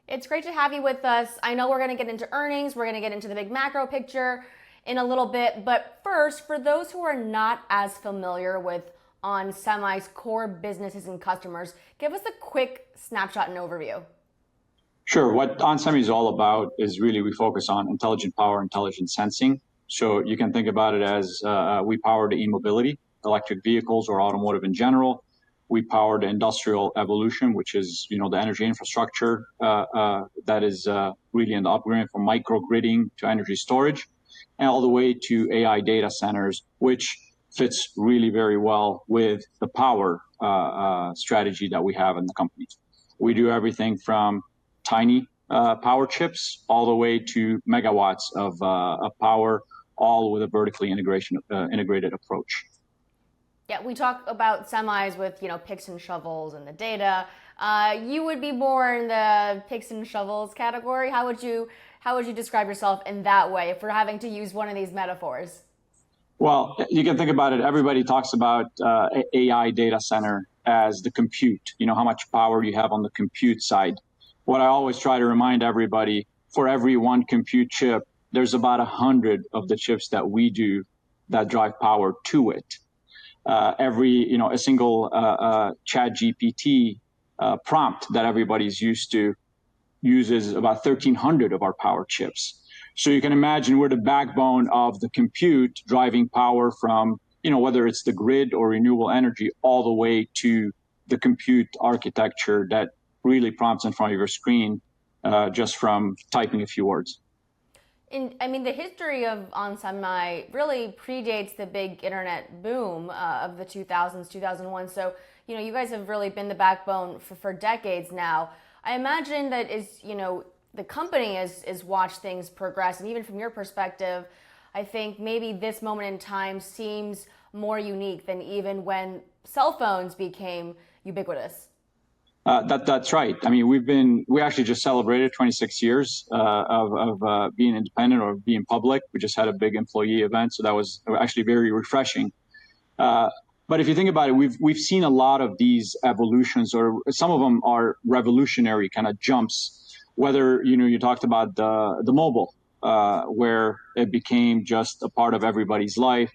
It's great to have you with us. I know we're going to get into earnings, we're going to get into the big macro picture in a little bit, but first, for those who are not as familiar with Onsemi's core businesses and customers, give us a quick snapshot and overview. Sure. What Onsemi is all about is really we focus on intelligent power, intelligent sensing. So you can think about it as we power the e-mobility, electric vehicles or automotive in general. We power the industrial evolution, which is the energy infrastructure that is really in the upgrading from microgridding to energy storage, and all the way to AI data centers, which fits really very well with the power strategy that we have in the company. We do everything from tiny power chips all the way to megawatts of power, all with a vertically integrated approach. Yeah, we talk about semis with, picks and shovels and the data. You would be more in the picks and shovels category. How would you describe yourself in that way if we're having to use one of these metaphors? Well, you can think about it. Everybody talks about AI data center as the compute, how much power you have on the compute side. What I always try to remind everybody, for every one compute chip, there's about 100 of the chips that we do that drive power to it. A single chat GPT prompt that everybody's used to uses about 1,300 of our power chips. So you can imagine we're the backbone of the compute driving power from, whether it's the grid or renewable energy, all the way to the compute architecture that really prompts in front of your screen just from typing a few words. The history of Onsemi really predates the big internet boom of the 2000s, 2001. So, you guys have really been the backbone for decades now. I imagine that the company has watched things progress, and even from your perspective, I think maybe this moment in time seems more unique than even when cell phones became ubiquitous. That's right. I mean, we actually just celebrated 26 years of being independent or being public. We just had a big employee event, so that was actually very refreshing. But if you think about it, we've seen a lot of these evolutions, or some of them are revolutionary kind of jumps. Whether you talked about the mobile, where it became just a part of everybody's life,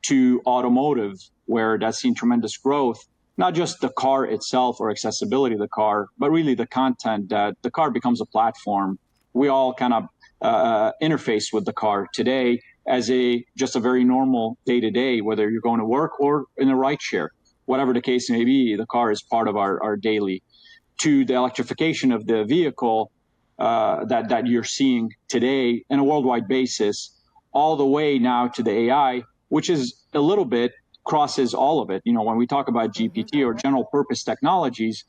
to automotive, where that's seen tremendous growth. Not just the car itself or accessibility of the car, but really the content that the car becomes a platform. We all kind of interface with the car today as just a very normal day to day, whether you're going to work or in a ride share, whatever the case may be. The car is part of our daily. To the electrification of the vehicle that you're seeing today on a worldwide basis, all the way now to the AI, which is a little bit crosses all of it. When we talk about GPT or general purpose technologies,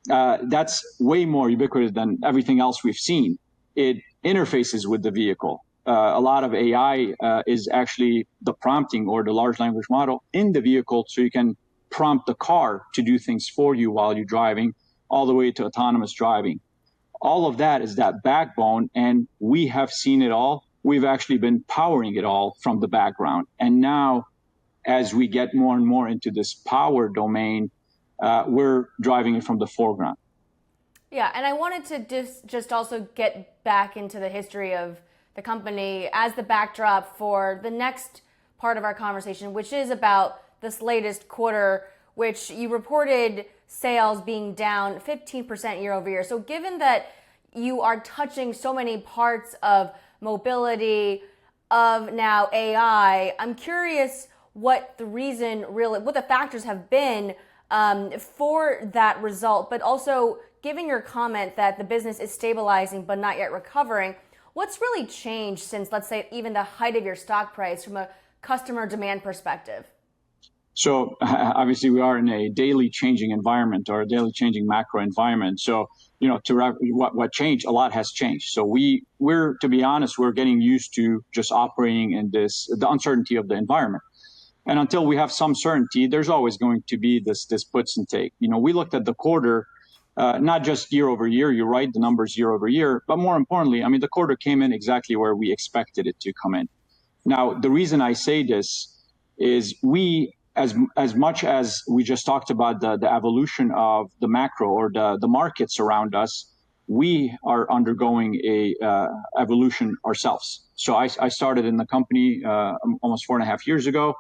that's way more ubiquitous than everything else we've seen. It interfaces with the vehicle. A lot of AI is actually the prompting or the large language model in the vehicle, so you can prompt the car to do things for you while you're driving, all the way to autonomous driving. All of that is that backbone, and we have seen it all. We've actually been powering it all from the background. And now, as we get more and more into this power domain, we're driving it from the foreground. Yeah, and I wanted to just also get back into the history of the company as the backdrop for the next part of our conversation, which is about this latest quarter, which you reported sales being down 15% year over year. So given that you are touching so many parts of mobility, of now AI, I'm curious what the factors have been for that result, but also given your comment that the business is stabilizing but not yet recovering, what's really changed since, let's say, even the height of your stock price from a customer demand perspective? So obviously we are in a daily changing environment, or a daily changing macro environment. So, what changed, a lot has changed. So we're, to be honest, we're getting used to just operating in the uncertainty of the environment. And until we have some certainty, there's always going to be this puts and take. We looked at the quarter, not just year over year. You're right, the numbers year over year, but more importantly, the quarter came in exactly where we expected it to come in. Now, the reason I say this is as much as we just talked about the evolution of the macro or the markets around us, we are undergoing a evolution ourselves. So I started in the company almost 4.5 years ago,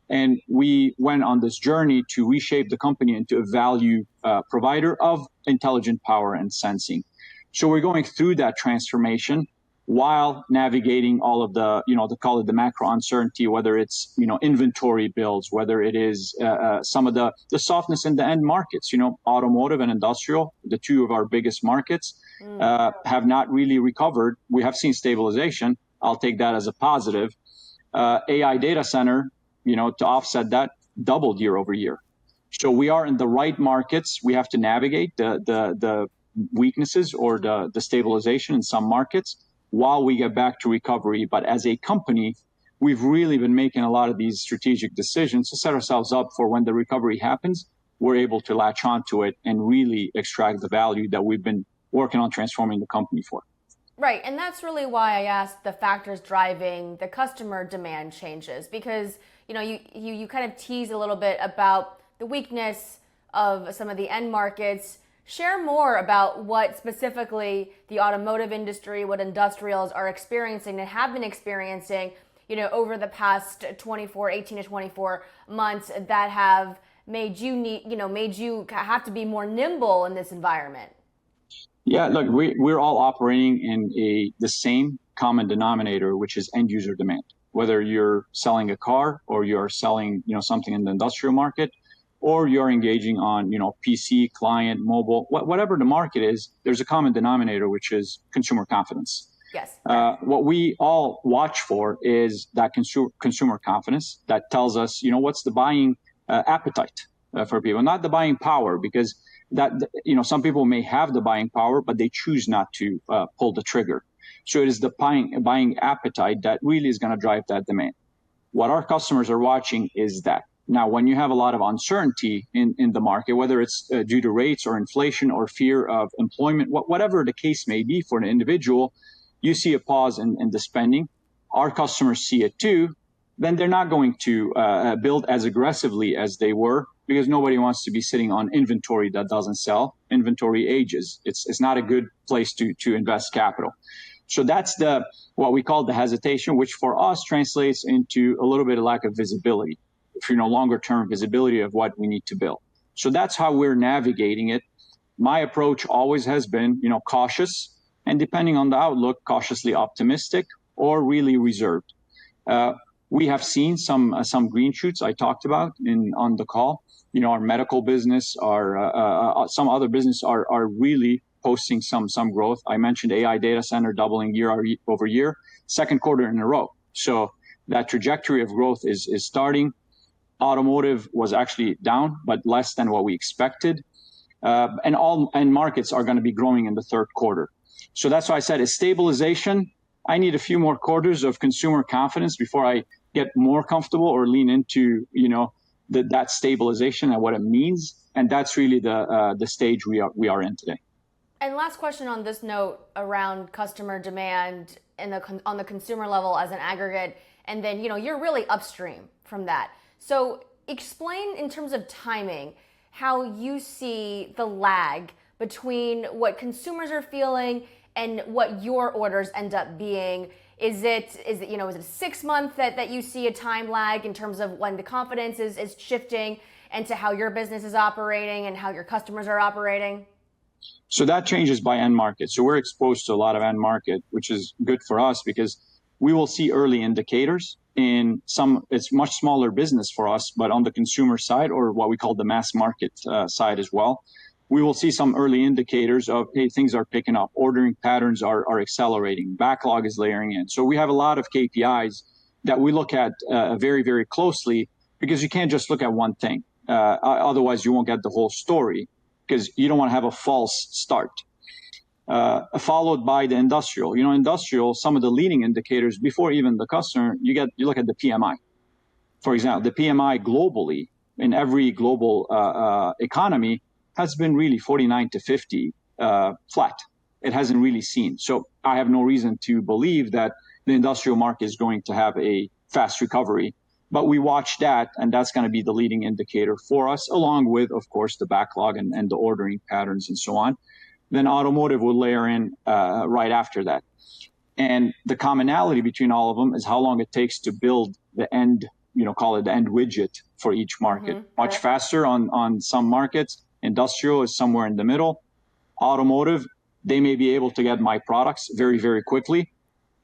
and we went on this journey to reshape the company into a value provider of intelligent power and sensing. So we're going through that transformation while navigating all of the, they call it the macro uncertainty, whether it's, inventory builds, whether it is some of the softness in the end markets, automotive and industrial, the two of our biggest markets, have not really recovered. We have seen stabilization. I'll take that as a positive. AI data center, to offset that, doubled year over year. So we are in the right markets. We have to navigate the weaknesses or the stabilization in some markets while we get back to recovery. But as a company, we've really been making a lot of these strategic decisions to set ourselves up for when the recovery happens, we're able to latch onto it and really extract the value that we've been working on transforming the company for. Right, and that's really why I asked the factors driving the customer demand changes, because you kind of tease a little bit about the weakness of some of the end markets. Share more about what specifically the automotive industry, what industrials are experiencing and have been experiencing, over the past 18 to 24 months that have made you have to be more nimble in this environment. Yeah, look, we're all operating in the same common denominator, which is end user demand. Whether you're selling a car or you're selling, something in the industrial market, or you're engaging on, PC, client, mobile, whatever the market is, there's a common denominator, which is consumer confidence. Yes. What we all watch for is that consumer confidence that tells us, what's the buying appetite for people, not the buying power, because that, some people may have the buying power, but they choose not to pull the trigger. So it is the buying appetite that really is going to drive that demand. What our customers are watching is that. Now, when you have a lot of uncertainty in the market, whether it's due to rates or inflation or fear of employment, whatever the case may be for an individual, you see a pause in the spending. Our customers see it too. Then they're not going to build as aggressively as they were, because nobody wants to be sitting on inventory that doesn't sell. Inventory ages. It's not a good place to invest capital. So that's what we call the hesitation, which for us translates into a little bit of lack of visibility, longer term visibility of what we need to build. So that's how we're navigating it. My approach always has been, cautious, and depending on the outlook, cautiously optimistic or really reserved. We have seen some green shoots I talked about on the call. Our medical business, some other business are really posting some growth. I mentioned AI data center doubling year over year, second quarter in a row. So that trajectory of growth is starting. Automotive was actually down, but less than what we expected. And all end markets are going to be growing in the third quarter. So that's why I said a stabilization. I need a few more quarters of consumer confidence before I get more comfortable or lean into, that stabilization and what it means. And that's really the stage we are in today. And last question on this note around customer demand on the consumer level as an aggregate, and then you're really upstream from that. So explain in terms of timing how you see the lag between what consumers are feeling and what your orders end up being. Is it a 6 month that you see a time lag in terms of when the confidence is shifting and to how your business is operating and how your customers are operating? So that changes by end market. So we're exposed to a lot of end market, which is good for us because we will see early indicators in it's much smaller business for us, but on the consumer side or what we call the mass market side as well, we will see some early indicators of, hey, things are picking up, ordering patterns are accelerating, backlog is layering in. So we have a lot of KPIs that we look at very, very closely because you can't just look at one thing. Otherwise, you won't get the whole story because you don't want to have a false start. Followed by the industrial. Industrial, some of the leading indicators before even the customer, you look at the PMI. For example, the PMI globally in every global economy has been really 49 to 50 flat. It hasn't really seen. So I have no reason to believe that the industrial market is going to have a fast recovery. But we watch that, and that's going to be the leading indicator for us, along with, of course, the backlog and the ordering patterns and so on. then automotive would layer in right after that. And the commonality between all of them is how long it takes to build the end, call it the end widget for each market. Much faster on some markets. Industrial is somewhere in the middle. Automotive, they may be able to get my products very, very quickly,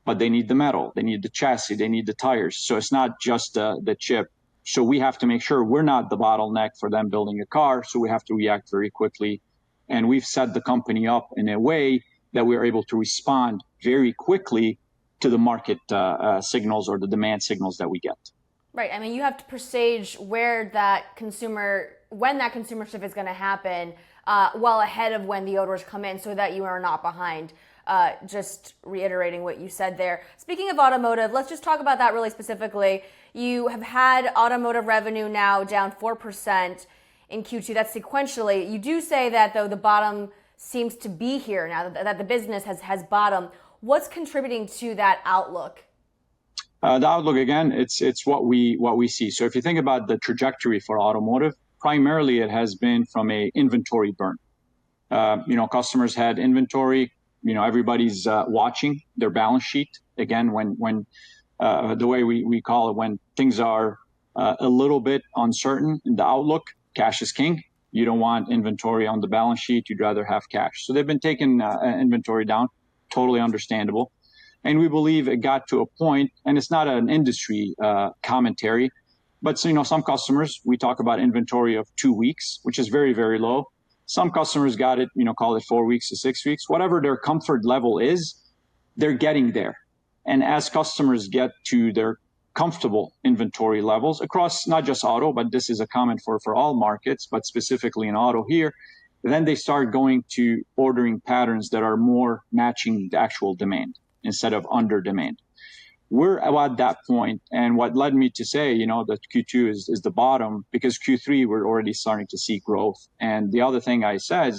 but they need the metal, they need the chassis, they need the tires. So it's not just the chip. So we have to make sure we're not the bottleneck for them building a car. So we have to react very quickly. And we've set the company up in a way that we're able to respond very quickly to the market signals or the demand signals that we get. Right. I mean, you have to presage when that consumer shift is going to happen well ahead of when the orders come in so that you are not behind. Just reiterating what you said there. Speaking of automotive, let's just talk about that really specifically. You have had automotive revenue now down 4% in Q2. That's sequentially. You do say that, though, the bottom seems to be here now, that the business has bottomed. What's contributing to that outlook? The outlook, again, it's what we see. So if you think about the trajectory for automotive, primarily it has been from a inventory burn. Customers had inventory. Everybody's watching their balance sheet. Again, when the way we call it, when things are a little bit uncertain in the outlook, cash is king. You don't want inventory on the balance sheet. You'd rather have cash. So they've been taking inventory down. Totally understandable. And we believe it got to a point, and it's not an industry commentary, but some customers, we talk about inventory of 2 weeks, which is very, very low. Some customers got it, call it 4 weeks to 6 weeks. Whatever their comfort level is, they're getting there. And as customers get to their comfortable inventory levels across not just auto, but this is a comment for all markets, but specifically in auto here, then they start going to ordering patterns that are more matching the actual demand instead of under demand. We're at that point, and what led me to say, that Q2 is the bottom, because Q3 we're already starting to see growth. And the other thing I said,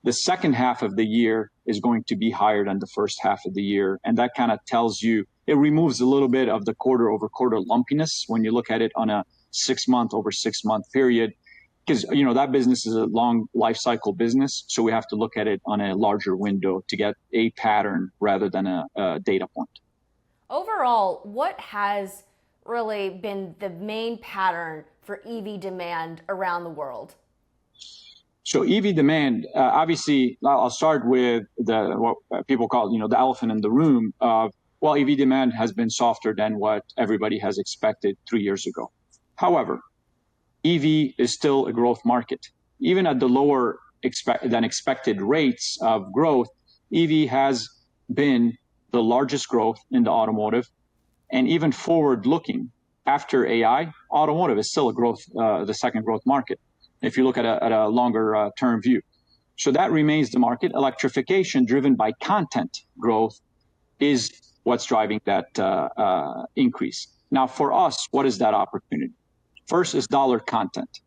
the second half of the year is going to be higher than the first half of the year, and that kind of tells you, it removes a little bit of the quarter-over-quarter lumpiness when you look at it on a 6-month over 6-month period, because that business is a long life cycle business, so we have to look at it on a larger window to get a pattern rather than a data point. Overall, what has really been the main pattern for EV demand around the world? So EV demand, obviously, I'll start with what people call, the elephant in the room of, EV demand has been softer than what everybody has expected 3 years ago. However, EV is still a growth market. Even at the lower than expected rates of growth, EV has been the largest growth in the automotive, and even forward looking after AI, automotive is still the second growth market, if you look at a longer term view. So that remains the market. Electrification driven by content growth is what's driving that increase. Now for us, what is that opportunity? First is dollar content.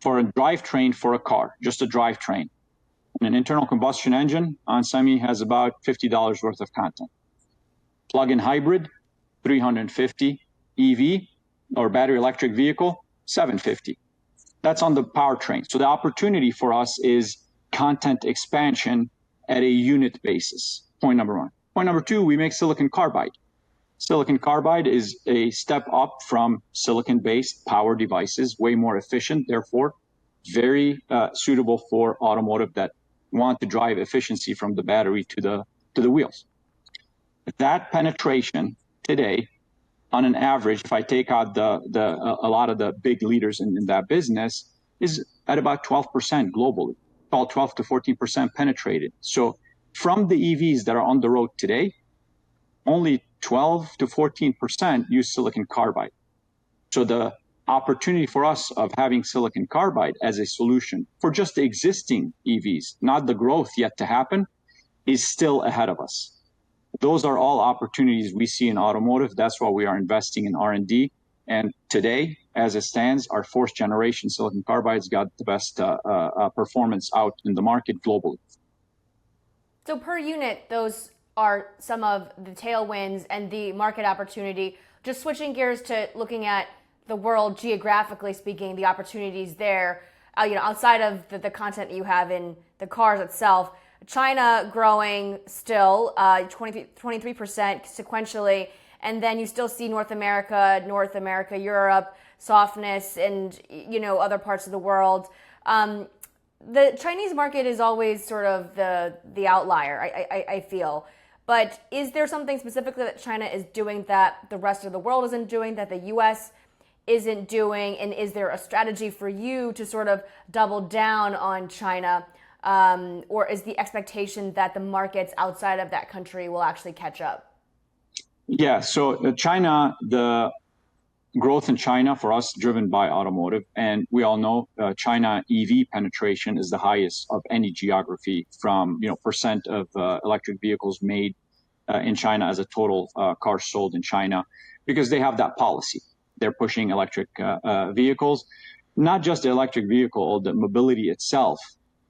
For a drivetrain for a car, just a drivetrain, an internal combustion engine, Onsemi has about $50 worth of content. Plug-in hybrid, $350. EV or battery electric vehicle, $750. That's on the powertrain. So the opportunity for us is content expansion at a unit basis. Point number one. Point number two, we make silicon carbide. Silicon carbide is a step up from silicon-based power devices, way more efficient, therefore very suitable for automotive that want to drive efficiency from the battery to the wheels. That penetration today, on an average, if I take out a lot of the big leaders in that business, is at about 12% globally, about 12 to 14% penetrated. So from the EVs that are on the road today, only 12 to 14% use silicon carbide. So the opportunity for us of having silicon carbide as a solution for just the existing EVs, not the growth yet to happen, is still ahead of us. Those are all opportunities we see in automotive. That's why we are investing in R&D. And today, as it stands, our fourth generation silicon carbide's got the best performance out in the market globally. So per unit, those are some of the tailwinds and the market opportunity. Just switching gears to looking at the world geographically speaking, the opportunities there, outside of the content that you have in the cars itself, China growing still 23% sequentially, and then you still see North America, Europe softness, and other parts of the world. The Chinese market is always sort of the outlier, I feel. But is there something specifically that China is doing that the rest of the world isn't doing, that the U.S. isn't doing? And is there a strategy for you to sort of double down on China? Or is the expectation that the markets outside of that country will actually catch up? Yeah, so China, the growth in China for us driven by automotive, and we all know China EV penetration is the highest of any geography from percent of electric vehicles made in China as a total cars sold in China, because they have that policy. They're pushing electric vehicles, not just the electric vehicle or the mobility itself,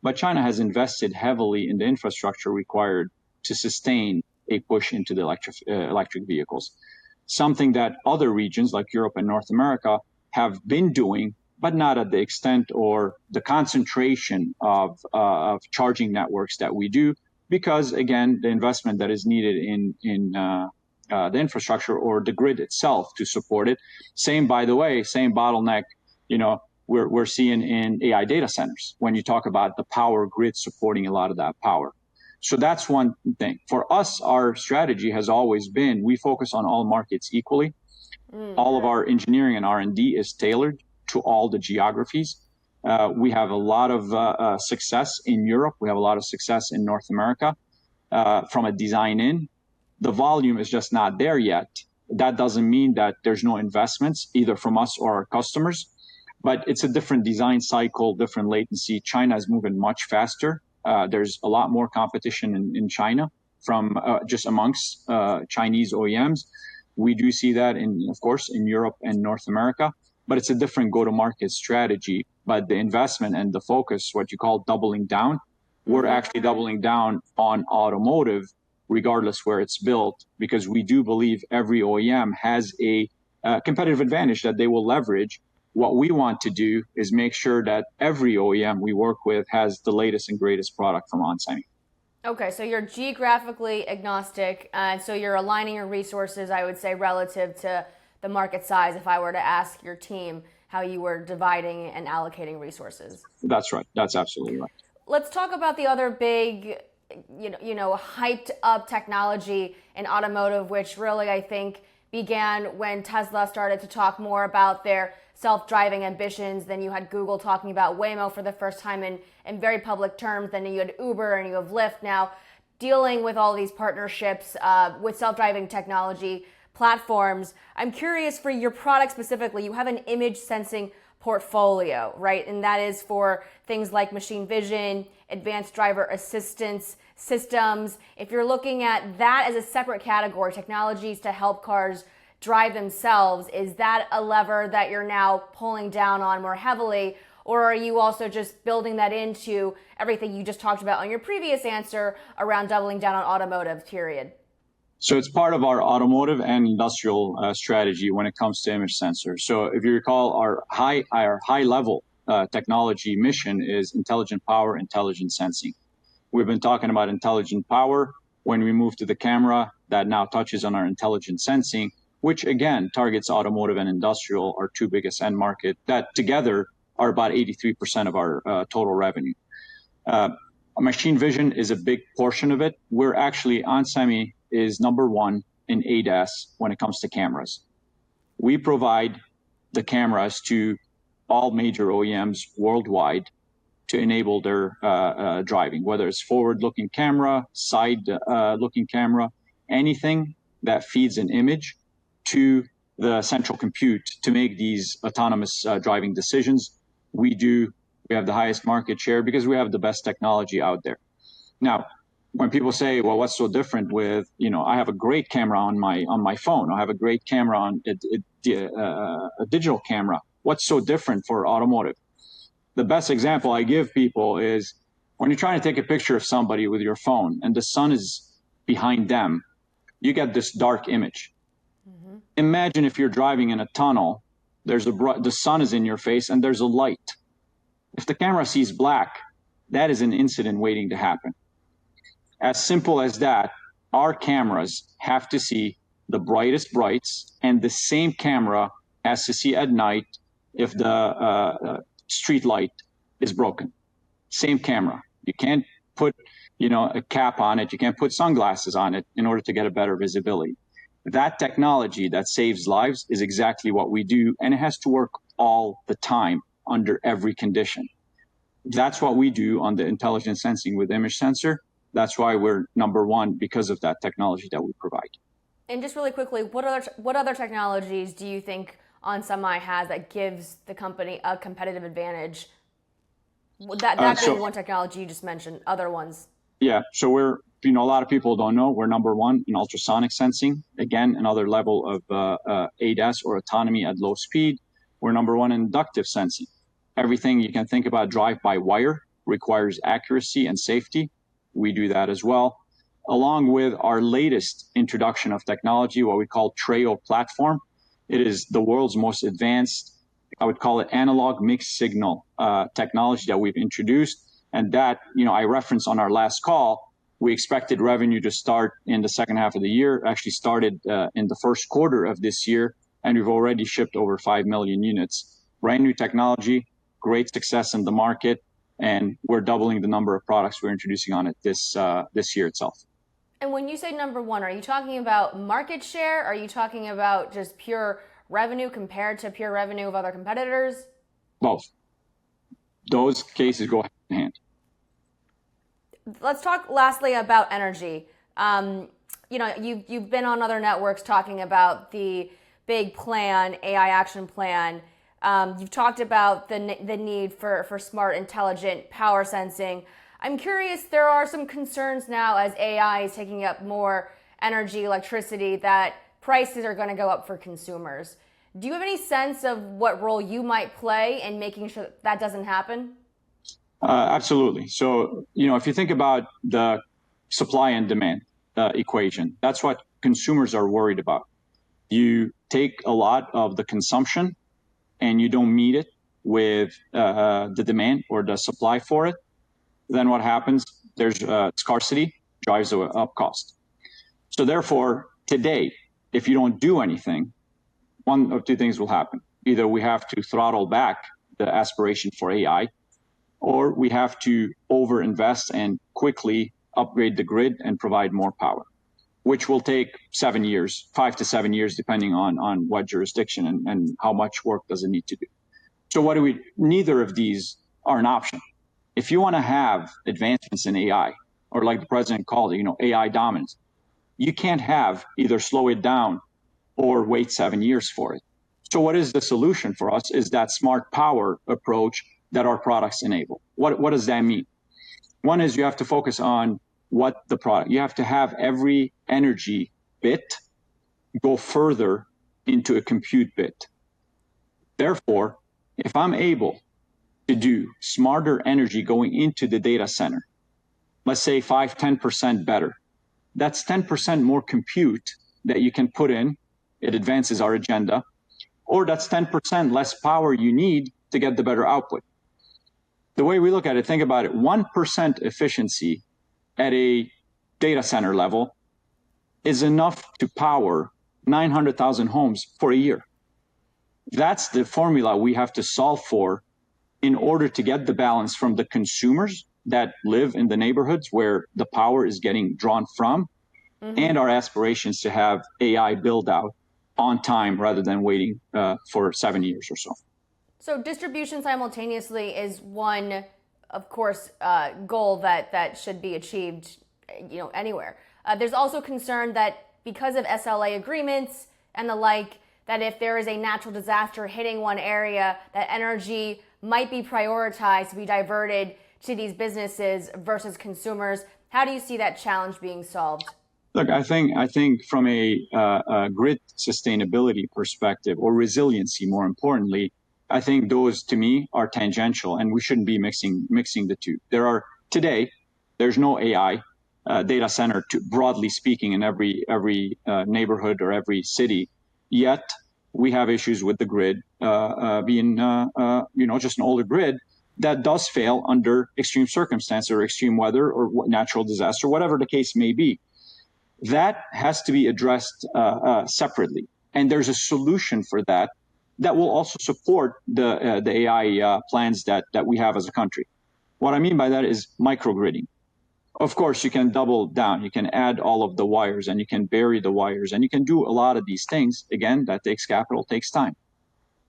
but China has invested heavily in the infrastructure required to sustain a push into the electric vehicles. Something that other regions like Europe and North America have been doing, but not at the extent or the concentration of charging networks that we do, because again, the investment that is needed in the infrastructure or the grid itself to support it. Same, by the way, same bottleneck, we're seeing in AI data centers when you talk about the power grid supporting a lot of that power. So that's one thing. For us, our strategy has always been, we focus on all markets equally. All of our engineering and R&D is tailored to all the geographies. We have a lot of success in Europe. We have a lot of success in North America from a design in. The volume is just not there yet. That doesn't mean that there's no investments either from us or our customers, but it's a different design cycle, different latency. China is moving much faster. There's a lot more competition in China from just amongst Chinese OEMs. We do see that of course, in Europe and North America, but it's a different go-to-market strategy. But the investment and the focus, what you call doubling down, we're actually doubling down on automotive, regardless where it's built, because we do believe every OEM has a competitive advantage that they will leverage. What we want to do is make sure that every OEM we work with has the latest and greatest product from Onsemi. Okay, so you're geographically agnostic, and so you're aligning your resources, I would say, relative to the market size. If I were to ask your team how you were dividing and allocating resources. That's right. That's absolutely right. Let's talk about the other big, hyped up technology in automotive, which really I think began when Tesla started to talk more about their self-driving ambitions. Then you had Google talking about Waymo for the first time in very public terms. Then you had Uber and you have Lyft now dealing with all these partnerships with self-driving technology platforms. I'm curious for your product specifically. You have an image sensing portfolio, right? And that is for things like machine vision, advanced driver assistance systems. If you're looking at that as a separate category, technologies to help cars drive themselves, is that a lever that you're now pulling down on more heavily? Or are you also just building that into everything you just talked about on your previous answer around doubling down on automotive, period? So it's part of our automotive and industrial strategy when it comes to image sensors. So if you recall, our high level technology mission is intelligent power, intelligent sensing. We've been talking about intelligent power. When we move to the camera, that now touches on our intelligent sensing, which again targets automotive and industrial, our two biggest end market, that together are about 83% of our total revenue. Machine vision is a big portion of it. We're actually, Onsemi is number one in ADAS when it comes to cameras. We provide the cameras to all major OEMs worldwide to enable their driving, whether it's forward-looking camera, side-looking camera, anything that feeds an image to the central compute to make these autonomous driving decisions. We have the highest market share because we have the best technology out there. Now, when people say, well, what's so different with, I have a great camera on my phone, I have a great camera on a digital camera, what's so different for automotive? The best example I give people is when you're trying to take a picture of somebody with your phone and the sun is behind them, you get this dark image. Mm-hmm. Imagine if you're driving in a tunnel, the sun is in your face and there's a light. If the camera sees black, that is an incident waiting to happen. As simple as that, our cameras have to see the brightest brights, and the same camera has to see at night if the street light is broken. Same camera. You can't put, a cap on it. You can't put sunglasses on it in order to get a better visibility. That technology that saves lives is exactly what we do, and it has to work all the time under every condition. That's what we do on the intelligent sensing with image sensor. That's why we're number one, because of that technology that we provide. And just really quickly, what other technologies do you think Onsemi has that gives the company a competitive advantage? That being one technology you just mentioned, other ones. Yeah, so we're, a lot of people don't know, we're number one in ultrasonic sensing. Again, another level of ADAS or autonomy at low speed. We're number one in inductive sensing. Everything you can think about drive-by-wire requires accuracy and safety. We do that as well. Along with our latest introduction of technology, what we call Treo platform. It is the world's most advanced, I would call it analog mixed signal technology that we've introduced. And that, I referenced on our last call, we expected revenue to start in the second half of the year. It actually started in the first quarter of this year, and we've already shipped over 5 million units. Brand new technology, great success in the market, and we're doubling the number of products we're introducing on it this year itself. And when you say number one, are you talking about market share? Are you talking about just pure revenue compared to pure revenue of other competitors? Both. Those cases go hand in hand. Let's talk lastly about energy. You've been on other networks talking about the big plan, AI action plan. You've talked about the need for smart, intelligent power sensing. I'm curious, there are some concerns now as AI is taking up more energy, electricity, that prices are going to go up for consumers. Do you have any sense of what role you might play in making sure that doesn't happen? Absolutely. So, if you think about the supply and demand equation, that's what consumers are worried about. You take a lot of the consumption and you don't meet it with the demand or the supply for it, then what happens? There's scarcity, drives up cost. So therefore, today, if you don't do anything, one of two things will happen. Either we have to throttle back the aspiration for AI, or we have to overinvest and quickly upgrade the grid and provide more power, which will take 7 years, 5 to 7 years, depending on what jurisdiction and how much work does it need to do. So neither of these are an option. If you want to have advancements in AI, or like the president called it, AI dominance, you can't have either slow it down or wait 7 years for it. So what is the solution for us is that smart power approach that our products enable. What does that mean? One is you have to focus on you have to have every energy bit go further into a compute bit. Therefore, if I'm able to do smarter energy going into the data center, let's say 5-10% better, that's 10% more compute that you can put in. It advances our agenda. Or that's 10% less power you need to get the better output. The way we look at it, think about it, 1% efficiency at a data center level is enough to power 900,000 homes for a year. That's the formula we have to solve for in order to get the balance from the consumers that live in the neighborhoods where the power is getting drawn from, and our aspirations to have AI build out on time rather than waiting for 7 years or so. So distribution simultaneously is one, of course, goal that should be achieved, anywhere. There's also concern that because of SLA agreements and the like, that if there is a natural disaster hitting one area, that energy might be prioritized to be diverted to these businesses versus consumers. How do you see that challenge being solved? Look, I think from a grid sustainability perspective, or resiliency more importantly, I think those to me are tangential, and we shouldn't be mixing the two. There's no AI data center, broadly speaking, in every neighborhood or every city. Yet we have issues with the grid being just an older grid, that does fail under extreme circumstance or extreme weather or natural disaster, whatever the case may be. That has to be addressed separately. And there's a solution for that that will also support the AI plans that we have as a country. What I mean by that is microgridding. Of course, you can double down. You can add all of the wires and you can bury the wires and you can do a lot of these things. Again, that takes capital, takes time.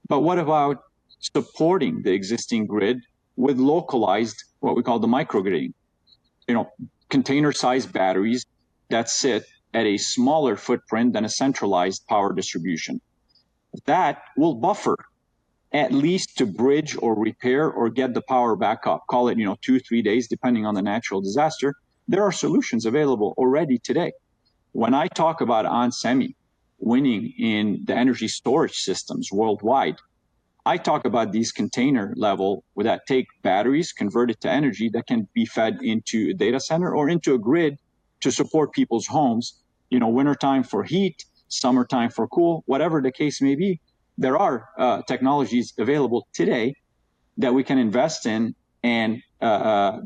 But what about supporting the existing grid with localized, what we call the microgridding? Container-sized batteries that sit at a smaller footprint than a centralized power distribution. That will buffer at least to bridge or repair or get the power back up. Call it, 2-3 days, depending on the natural disaster. There are solutions available already today. When I talk about Onsemi winning in the energy storage systems worldwide, I talk about these container level that take batteries, convert it to energy that can be fed into a data center or into a grid to support people's homes, wintertime for heat, summertime for cool, whatever the case may be. There are technologies available today that we can invest in and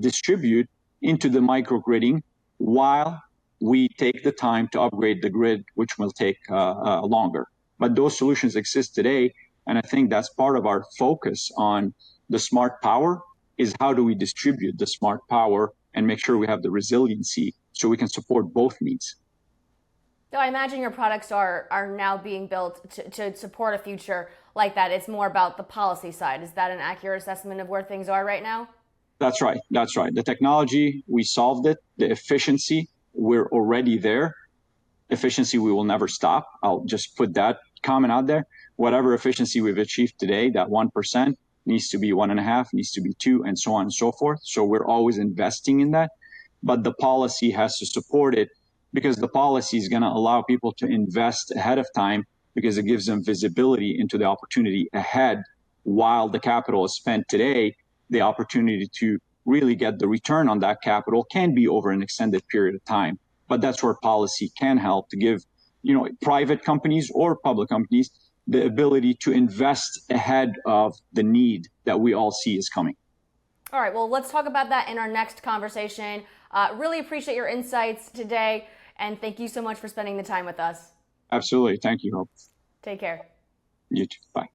distribute into the microgridding while we take the time to upgrade the grid, which will take longer. But those solutions exist today. And I think that's part of our focus on the smart power is how do we distribute the smart power and make sure we have the resiliency so we can support both needs. So I imagine your products are now being built to support a future like that. It's more about the policy side. Is that an accurate assessment of where things are right now? That's right. That's right. The technology, we solved it. The efficiency, we're already there. Efficiency, we will never stop. I'll just put that comment out there. Whatever efficiency we've achieved today, that 1% needs to be 1.5, needs to be 2, and so on and so forth. So we're always investing in that. But the policy has to support it because the policy is going to allow people to invest ahead of time because it gives them visibility into the opportunity ahead while the capital is spent today. The opportunity to really get the return on that capital can be over an extended period of time. But that's where policy can help to give, private companies or public companies the ability to invest ahead of the need that we all see is coming. All right, well, let's talk about that in our next conversation. Really appreciate your insights today, and thank you so much for spending the time with us. Absolutely. Thank you, Hope. Take care. You too. Bye.